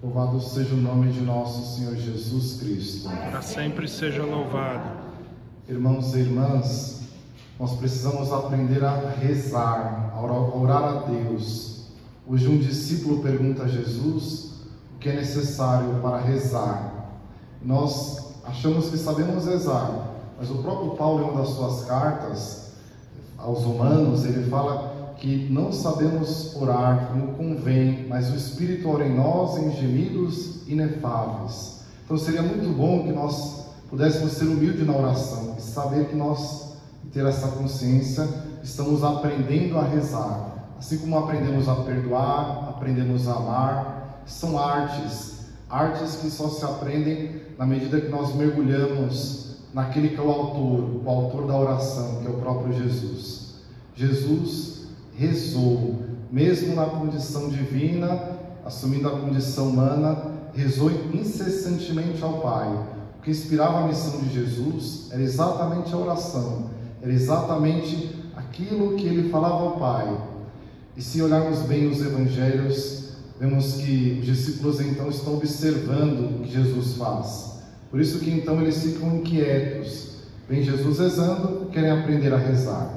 Louvado seja o nome de nosso Senhor Jesus Cristo. Para sempre seja louvado. Irmãos e irmãs, nós precisamos aprender a rezar, a orar a Deus. Hoje um discípulo pergunta a Jesus o que é necessário para rezar. Nós achamos que sabemos rezar, mas o próprio Paulo, em uma das suas cartas aos Romanos, ele fala que não sabemos orar como convém, mas o Espírito ora em nós em gemidos inefáveis. Então seria muito bom que nós pudéssemos ser humildes na oração e saber que nós, ter essa consciência, estamos aprendendo a rezar. Assim como aprendemos a perdoar, aprendemos a amar, são artes que só se aprendem na medida que nós mergulhamos naquele que é o autor da oração, que é o próprio Jesus. Jesus rezou, mesmo na condição divina, assumindo a condição humana, rezou incessantemente ao Pai. O que inspirava a missão de Jesus era exatamente a oração, era exatamente aquilo que ele falava ao Pai. E se olharmos bem os evangelhos, vemos que os discípulos então estão observando o que Jesus faz. Por isso que então eles ficam inquietos. Vem Jesus rezando, querem aprender a rezar.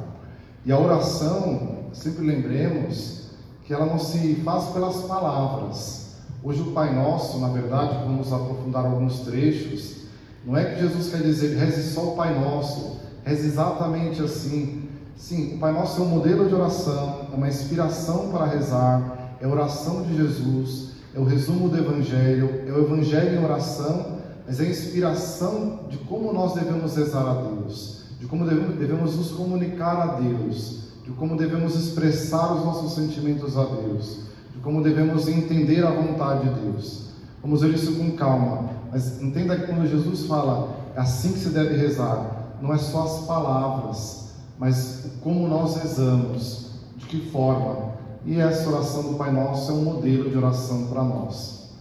E a oração, sempre lembremos que ela não se faz pelas palavras. Hoje o Pai Nosso, na verdade, vamos aprofundar alguns trechos, não é que Jesus quer dizer reze só o Pai Nosso, reze exatamente assim. Sim, o Pai Nosso é um modelo de oração, é uma inspiração para rezar, é a oração de Jesus, é o resumo do Evangelho, é o Evangelho em oração, mas é a inspiração de como nós devemos rezar a Deus, de como devemos nos comunicar a Deus, de como devemos expressar os nossos sentimentos a Deus, de como devemos entender a vontade de Deus. Vamos ver isso com calma, mas entenda que quando Jesus fala, é assim que se deve rezar, não é só as palavras, mas como nós rezamos, de que forma. E essa oração do Pai Nosso é um modelo de oração para nós.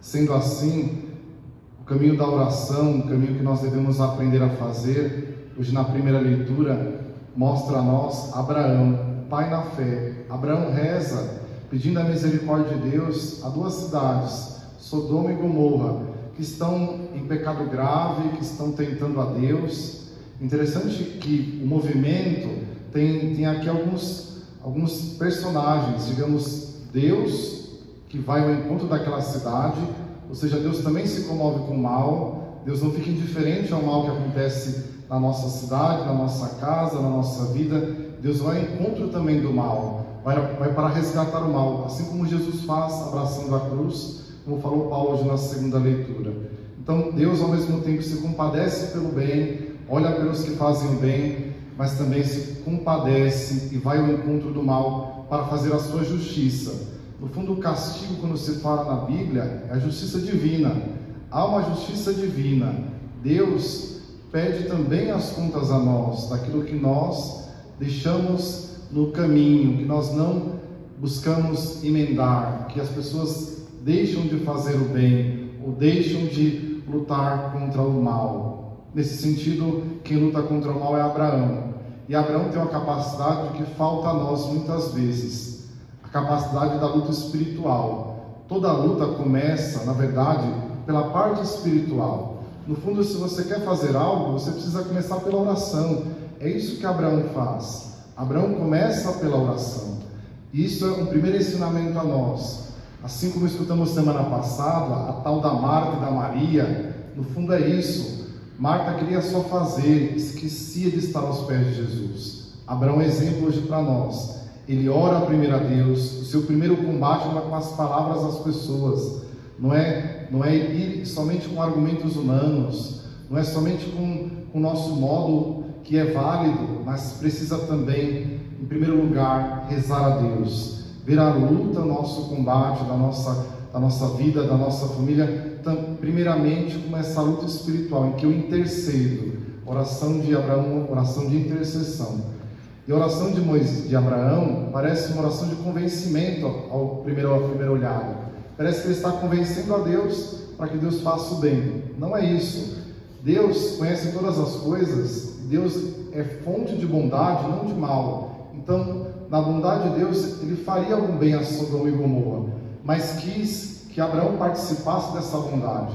Sendo assim, o caminho da oração, o caminho que nós devemos aprender a fazer, hoje na primeira leitura, mostra a nós Abraão, pai na fé. Abraão reza, pedindo a misericórdia de Deus a duas cidades, Sodoma e Gomorra, que estão em pecado grave, que estão tentando a Deus. Interessante que o movimento tem aqui alguns personagens, digamos, Deus que vai ao encontro daquela cidade, ou seja, Deus também se comove com o mal, Deus não fica indiferente ao mal que acontece na nossa cidade, na nossa casa, na nossa vida. Deus vai ao encontro também do mal, vai para resgatar o mal, assim como Jesus faz, abraçando a cruz, como falou Paulo hoje na segunda leitura. Então Deus ao mesmo tempo se compadece pelo bem, olha pelos que fazem o bem, mas também se compadece e vai ao encontro do mal para fazer a sua justiça. No fundo, o castigo, quando se fala na Bíblia, é a justiça divina. Há uma justiça divina. Deus pede também as contas a nós, daquilo que nós deixamos no caminho, que nós não buscamos emendar, que as pessoas deixam de fazer o bem, ou deixam de lutar contra o mal. Nesse sentido, quem luta contra o mal é Abraão. E Abraão tem uma capacidade que falta a nós muitas vezes, a capacidade da luta espiritual. Toda luta começa, na verdade, pela parte espiritual. No fundo, se você quer fazer algo, você precisa começar pela oração. É isso que Abraão faz. Abraão começa pela oração. E isso é um primeiro ensinamento a nós. Assim como escutamos semana passada, a tal da Marta e da Maria, no fundo é isso. Marta queria só fazer, esquecia de estar aos pés de Jesus. Abraão é exemplo hoje para nós. Ele ora primeiro a Deus, o seu primeiro combate não é com as palavras das pessoas, não é ir somente com argumentos humanos, não é somente com o nosso modo que é válido, mas precisa também, em primeiro lugar, rezar a Deus, ver a luta, o nosso combate, da nossa vida, da nossa família, primeiramente com essa luta espiritual, em que eu intercedo, oração de Abraão, oração de intercessão. E a oração de Abraão parece uma oração de convencimento ao primeiro olhada. Parece que ele está convencendo a Deus para que Deus faça o bem. Não é isso. Deus conhece todas as coisas, Deus é fonte de bondade, não de mal. Então, na bondade de Deus, ele faria algum bem a Sodoma e Gomorra, mas quis que Abraão participasse dessa bondade.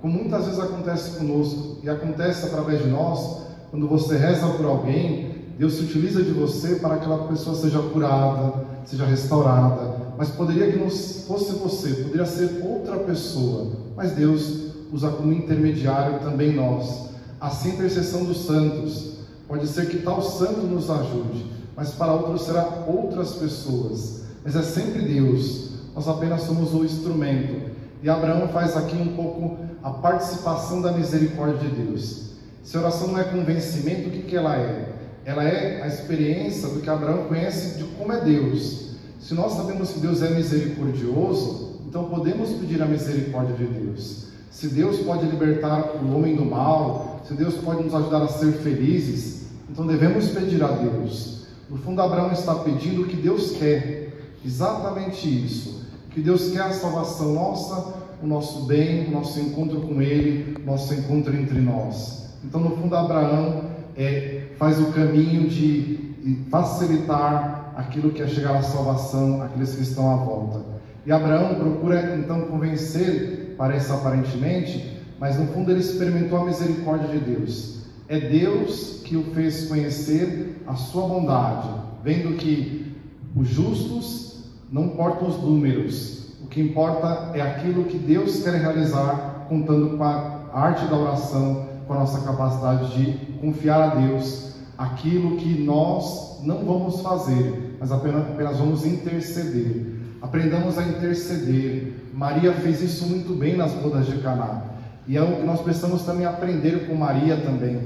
Como muitas vezes acontece conosco e acontece através de nós, quando você reza por alguém, Deus se utiliza de você para que aquela pessoa seja curada, seja restaurada. Mas poderia que não fosse você, poderia ser outra pessoa. Mas Deus usa como intermediário também nós. Assim, a intercessão dos santos. Pode ser que tal santo nos ajude, mas para outros será outras pessoas. Mas é sempre Deus. Nós apenas somos o instrumento. E Abraão faz aqui um pouco a participação da misericórdia de Deus. Se a oração não é convencimento, o que ela é? Ela é a experiência do que Abraão conhece de como é Deus. Se nós sabemos que Deus é misericordioso, então podemos pedir a misericórdia de Deus. Se Deus pode libertar o homem do mal, se Deus pode nos ajudar a ser felizes, então devemos pedir a Deus. No fundo, Abraão está pedindo o que Deus quer, exatamente isso. Que Deus quer a salvação nossa, o nosso bem, o nosso encontro com Ele, o nosso encontro entre nós. Então, no fundo, Abraão faz o caminho de facilitar aquilo que é chegar à salvação, aqueles que estão à volta. E Abraão procura então convencer, parece aparentemente, mas no fundo ele experimentou a misericórdia de Deus. É Deus que o fez conhecer a sua bondade, vendo que os justos não importam os números, o que importa é aquilo que Deus quer realizar, contando com a arte da oração, com a nossa capacidade de confiar a Deus aquilo que nós não vamos fazer, mas apenas vamos interceder. Aprendamos a interceder. Maria fez isso muito bem nas bodas de Caná, e é o que nós precisamos também aprender com Maria também: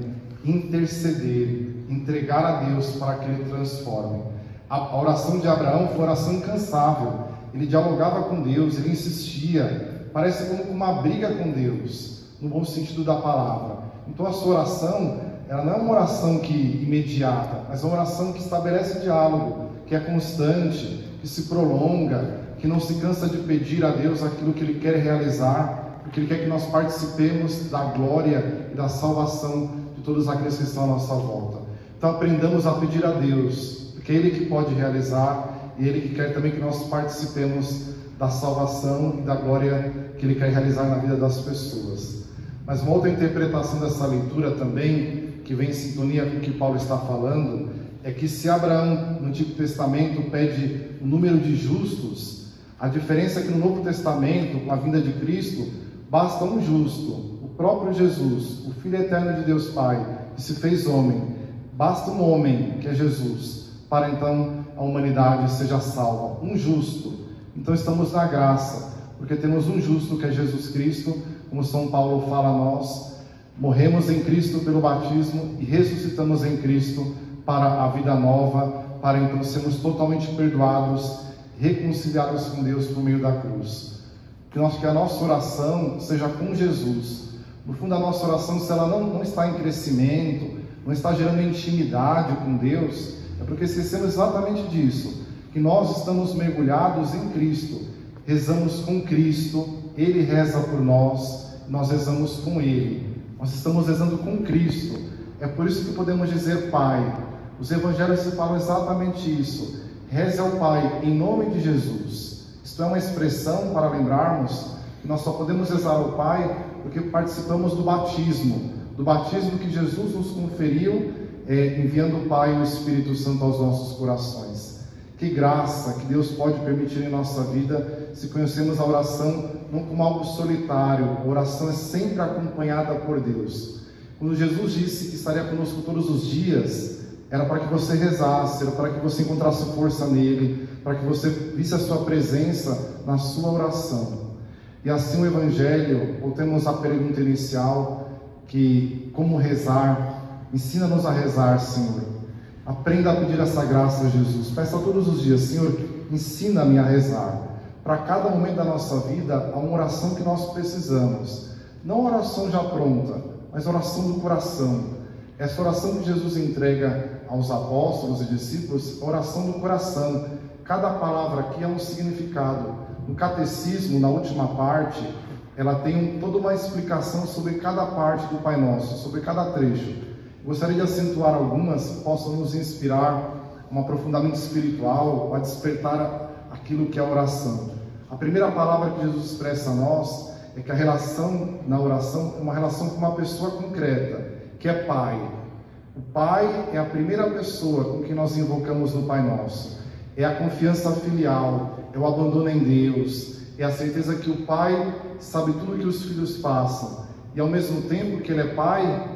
interceder, entregar a Deus para que Ele transforme. A oração de Abraão foi uma oração incansável. Ele dialogava com Deus, ele insistia, parece como uma briga com Deus, no bom sentido da palavra. Então a sua oração, ela não é uma oração imediata, mas é uma oração que estabelece diálogo, que é constante, que se prolonga, que não se cansa de pedir a Deus aquilo que Ele quer realizar, porque Ele quer que nós participemos da glória e da salvação de todos aqueles que estão à nossa volta. Então aprendamos a pedir a Deus, porque é Ele que pode realizar, e Ele que quer também que nós participemos da salvação e da glória que Ele quer realizar na vida das pessoas. Mas uma outra interpretação dessa leitura também, que vem em sintonia com o que Paulo está falando, é que se Abraão no Antigo Testamento pede o número de justos, a diferença é que no Novo Testamento, com a vinda de Cristo, basta um justo, o próprio Jesus, o Filho eterno de Deus Pai, que se fez homem. Basta um homem, que é Jesus, para então a humanidade seja salva, um justo. Então estamos na graça, porque temos um justo que é Jesus Cristo, como São Paulo fala a nós, morremos em Cristo pelo batismo e ressuscitamos em Cristo para a vida nova, para então sermos totalmente perdoados, reconciliados com Deus por meio da cruz. Que a nossa oração seja com Jesus. No fundo, a nossa oração, se ela não está em crescimento, não está gerando intimidade com Deus, é porque esquecemos exatamente disso, que nós estamos mergulhados em Cristo, rezamos com Cristo, Ele reza por nós, nós rezamos com Ele, nós estamos rezando com Cristo. É por isso que podemos dizer Pai. Os evangelhos se falam exatamente isso: reze ao Pai em nome de Jesus. Isto é uma expressão para lembrarmos que nós só podemos rezar ao Pai porque participamos do batismo que Jesus nos conferiu, enviando o Pai e o Espírito Santo aos nossos corações. Que graça que Deus pode permitir em nossa vida, se conhecemos a oração não como algo solitário. A oração é sempre acompanhada por Deus. Quando Jesus disse que estaria conosco todos os dias, era para que você rezasse, era para que você encontrasse força nele, para que você visse a sua presença na sua oração. E assim o Evangelho, voltemos à pergunta inicial, que como rezar? Ensina-nos a rezar, Senhor. Aprenda a pedir essa graça a Jesus. Peça todos os dias: Senhor, ensina-me a rezar. Para cada momento da nossa vida, há uma oração que nós precisamos. Não oração já pronta, mas oração do coração. Essa oração que Jesus entrega aos apóstolos e discípulos, oração do coração. Cada palavra aqui é um significado. No catecismo, na última parte, ela tem toda uma explicação sobre cada parte do Pai Nosso, sobre cada trecho. Gostaria de acentuar algumas que possam nos inspirar um aprofundamento espiritual, a despertar aquilo que é a oração. A primeira palavra que Jesus expressa a nós é que a relação na oração é uma relação com uma pessoa concreta, que é Pai. O Pai é a primeira pessoa com que nós invocamos no Pai Nosso. É a confiança filial, é o abandono em Deus, é a certeza que o Pai sabe tudo o que os filhos passam. E ao mesmo tempo que Ele é Pai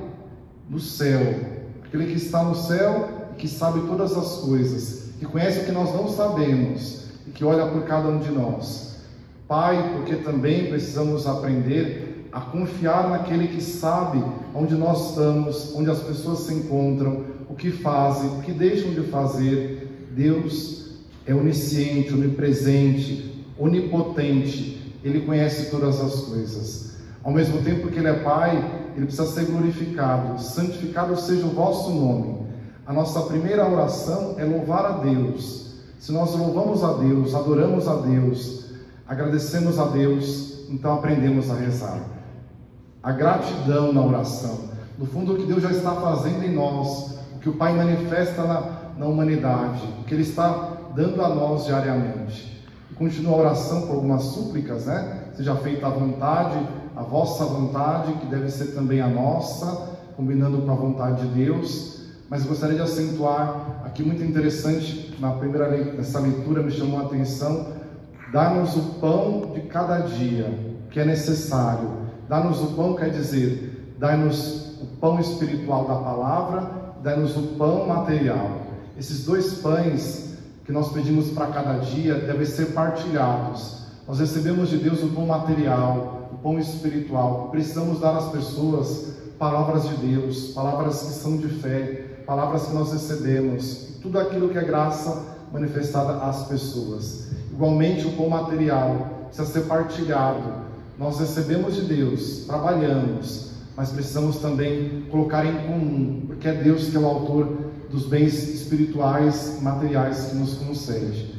no céu, aquele que está no céu e que sabe todas as coisas, que conhece o que nós não sabemos e que olha por cada um de nós. Pai, porque também precisamos aprender a confiar naquele que sabe onde nós estamos, onde as pessoas se encontram, o que fazem, o que deixam de fazer. Deus é onisciente, onipresente, onipotente. Ele conhece todas as coisas. Ao mesmo tempo que Ele é Pai, Ele precisa ser glorificado. Santificado seja o vosso nome. A nossa primeira oração é louvar a Deus. Se nós louvamos a Deus, adoramos a Deus, agradecemos a Deus, então aprendemos a rezar. A gratidão na oração. No fundo, o que Deus já está fazendo em nós, o que o Pai manifesta na humanidade, o que Ele está dando a nós diariamente. E continua a oração com algumas súplicas, né? Seja feita a vossa vontade, que deve ser também a nossa, combinando com a vontade de Deus. Mas eu gostaria de acentuar aqui, muito interessante, nessa leitura me chamou a atenção: dá-nos o pão de cada dia, que é necessário. Dá-nos o pão quer dizer, dá-nos o pão espiritual da palavra, dá-nos o pão material. Esses dois pães que nós pedimos para cada dia devem ser partilhados. Nós recebemos de Deus o pão material, o pão espiritual. Precisamos dar às pessoas palavras de Deus, palavras que são de fé, palavras que nós recebemos, tudo aquilo que é graça manifestada às pessoas. Igualmente, o pão material precisa ser partilhado. Nós recebemos de Deus, trabalhamos, mas precisamos também colocar em comum, porque é Deus que é o autor dos bens espirituais e materiais que nos concede.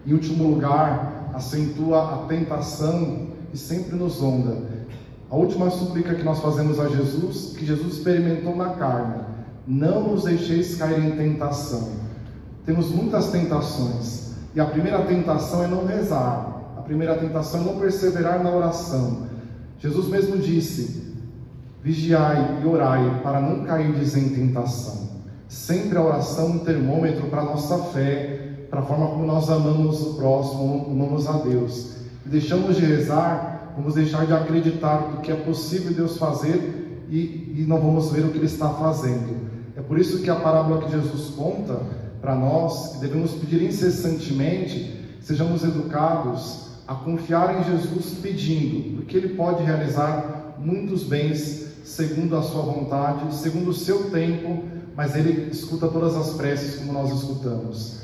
Em último lugar, acentua a tentação e sempre nos sonda. A última súplica que nós fazemos a Jesus, que Jesus experimentou na carne: não nos deixeis cair em tentação. Temos muitas tentações, e a primeira tentação é não rezar. A primeira tentação é não perseverar na oração. Jesus mesmo disse: vigiai e orai para não cairdes em tentação. Sempre a oração é um termômetro para a nossa fé, para a forma como nós amamos o próximo, amamos a Deus. E deixamos de rezar, vamos deixar de acreditar no que é possível Deus fazer e não vamos ver o que Ele está fazendo. É por isso que a parábola que Jesus conta para nós, que devemos pedir incessantemente, sejamos educados a confiar em Jesus pedindo, porque Ele pode realizar muitos bens segundo a sua vontade, segundo o seu tempo, mas Ele escuta todas as preces como nós escutamos.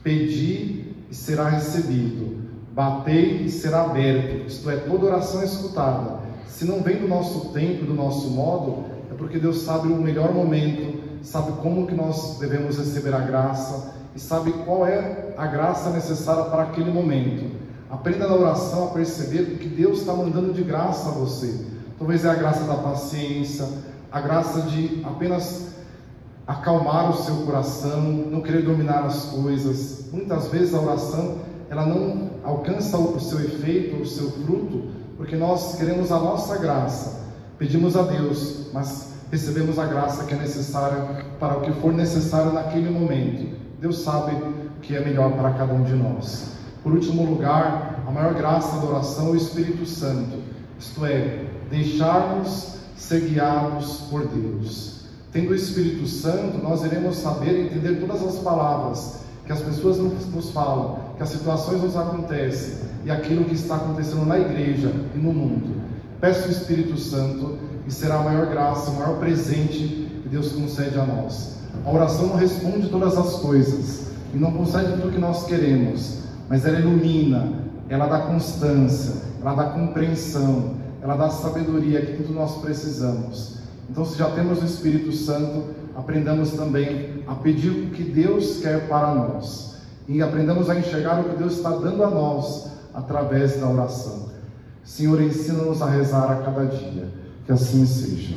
Pedi e será recebido, batei e será aberto, isto é, toda oração é escutada. Se não vem do nosso tempo, do nosso modo, é porque Deus sabe o melhor momento, sabe como que nós devemos receber a graça e sabe qual é a graça necessária para aquele momento. Aprenda na oração a perceber o que Deus está mandando de graça a você. Talvez é a graça da paciência, a graça de apenas acalmar o seu coração, não querer dominar as coisas. Muitas vezes a oração ela não alcança o seu efeito, o seu fruto, porque nós queremos a nossa graça. Pedimos a Deus, mas recebemos a graça que é necessária para o que for necessário naquele momento. Deus sabe o que é melhor para cada um de nós. Por último lugar, a maior graça da oração é o Espírito Santo, isto é, deixar-nos ser guiados por Deus. Tendo o Espírito Santo, nós iremos saber entender todas as palavras que as pessoas nos falam, que as situações nos acontecem e aquilo que está acontecendo na igreja e no mundo. Peço o Espírito Santo e será a maior graça, o maior presente que Deus concede a nós. A oração não responde todas as coisas e não concede tudo o que nós queremos, mas ela ilumina, ela dá constância, ela dá compreensão, ela dá sabedoria que tudo nós precisamos. Então, se já temos o Espírito Santo, aprendamos também a pedir o que Deus quer para nós e aprendamos a enxergar o que Deus está dando a nós através da oração. Senhor, ensina-nos a rezar a cada dia, que assim seja.